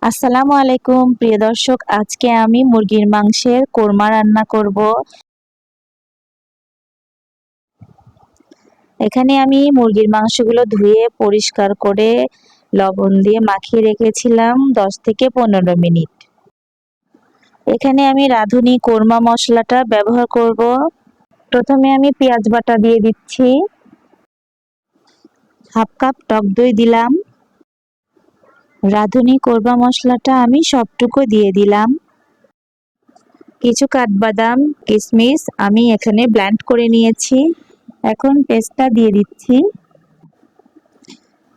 আসসালামু আলাইকুম প্রিয় দর্শক, আজকে আমি মুরগির মাংসের কোরমা রান্না করব। এখানে আমি মুরগির মাংসগুলো ধুয়ে পরিষ্কার করে লবণ দিয়ে মাখিয়ে রেখেছিলাম 10 থেকে 15 মিনিট। এখানে আমি রাঁধুনি কোরমা মশলাটা ব্যবহার করব। প্রথমে আমি পেঁয়াজ বাটা দিয়ে দিচ্ছি, হাফ কাপ টক দই দিলাম, রাঁধুনি কোরমা মশলাটা আমি সবটুকু দিয়ে দিলাম। কিছু কাঠবাদাম কিশমিশ আমি এখানে ব্লেন্ড করে নিয়েছি, এখন পেস্টটা দিয়ে দিচ্ছি।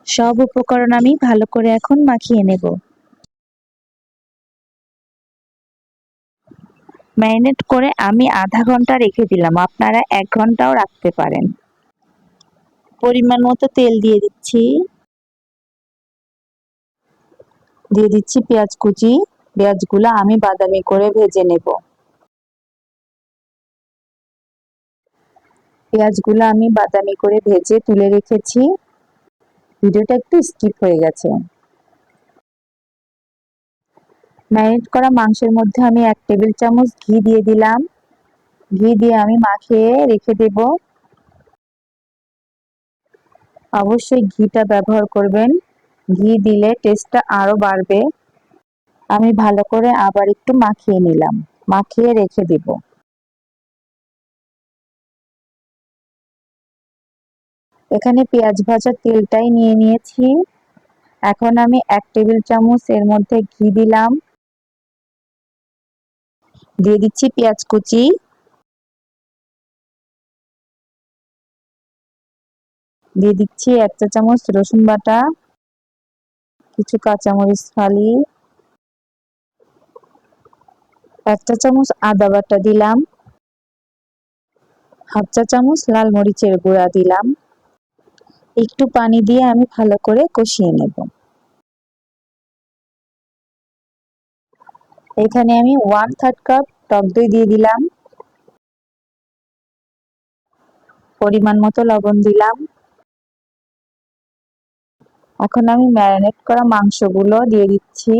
সব উপকরণ আমি ভালো করে এখন মাখিয়ে নেব। ম্যারিনেট করে আমি আধা ঘন্টা রেখে দিলাম, আপনারা 1 ঘন্টাও রাখতে পারেন। পরিমাণ মতো তেল দিয়ে দিচ্ছি, পেঁয়াজ কুচি। পেঁয়াজগুলো আমি বাদামি করে ভেজে নেব। পেঁয়াজগুলো আমি বাদামি করে ভেজে তুলে রেখেছি। ভিডিওটা একটু স্কিপ হয়ে গেছে। ম্যারিনেট করা মাংসের মধ্যে আমি 1 টেবিল চামচ ঘি দিয়ে দিলাম। ঘি দিয়ে আমি মাখিয়ে রেখে দেব। অবশ্যই ঘিটা ব্যবহার করবেন, ঘি দিলে টেস্টটা আরো বাড়বে। আমি ভালো করে আবার একটু মাখিয়ে নিলাম, মাখিয়ে রেখে দেব। এখানে পেঁয়াজ ভাজার তেলটাই নিয়ে নিয়েছি। এখন আমি 1 টেবিল চামচ এর মধ্যে ঘি দিলাম, দিয়ে দিচ্ছি পেঁয়াজ কুচি, দিয়ে দিচ্ছি 1 চা চামচ রসুন বাটা, কিছু কাঁচামরিচ ফালি, 1 চা চামচ আদা বাটা দিলাম, হাফ চা চামচ লাল মরিচের গুঁড়া দিলাম। একটু পানি দিয়ে আমি ভালো করে কষিয়ে নেব। এখানে আমি 1/3 কাপ টক দই দিয়ে দিলাম, পরিমাণ মতো লবণ দিলাম। এখন আমি ম্যারিনেট করা মাংসগুলো দিয়ে দিচ্ছি।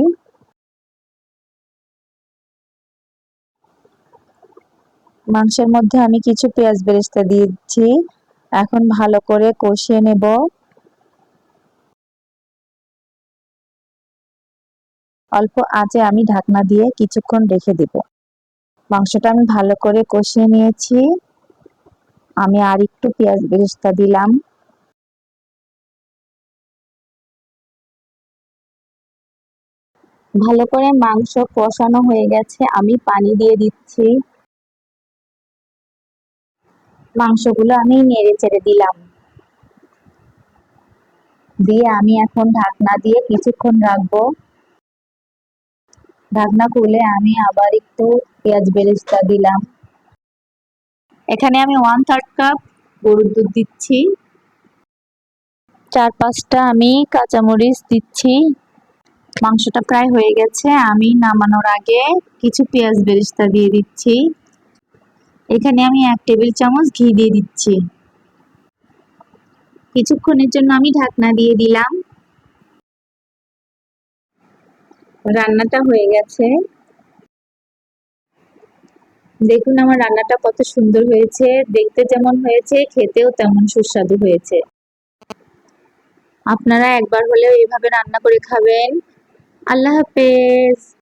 মাংসের মধ্যে আমি কিছু পেঁয়াজ বেরেস্তা দিচ্ছি। এখন ভালো করে কষিয়ে নেব। অল্প আঁচে আমি ঢাকনা দিয়ে কিছুক্ষণ রেখে দেব। মাংসটা আমি ভালো করে কষিয়ে নিয়েছি। আমি আর একটু পেঁয়াজ বেরেস্তা দিলাম। ভালো করে মাংস কষানো হয়ে গেছে, আমি পানি দিয়ে দিচ্ছি। মাংসগুলো আমি নেড়ে চেড়ে দিলাম, দিয়ে আমি এখন ঢাকনা দিয়ে কিছুক্ষণ রাখবো। ঢাকনা খুলে আমি আবার একটু পেঁয়াজ বেরেস্তা দিলাম। এখানে আমি 1/3 কাপ গরুর দুধ দিচ্ছি, 4-5টা আমি কাঁচামরিচ দিচ্ছি। মাংসটা প্রায় হয়ে গেছে, আমি নামানোর আগে কিছু পেঁয়াজ বেরেস্তা দিয়ে দিচ্ছি। এখানে আমি 1 টেবিল চামচ ঘি দিয়ে দিচ্ছি। কিছুক্ষণের জন্য আমি ঢাকনা দিয়ে দিলাম। রান্নাটা হয়ে গেছে, দেখুন আমার রান্নাটা কত সুন্দর হয়েছে। দেখতে যেমন হয়েছে, খেতেও তেমন সুস্বাদু হয়েছে। আপনারা একবার হলেও এইভাবে রান্না করে খাবেন। আল্লাহ হাফেজ।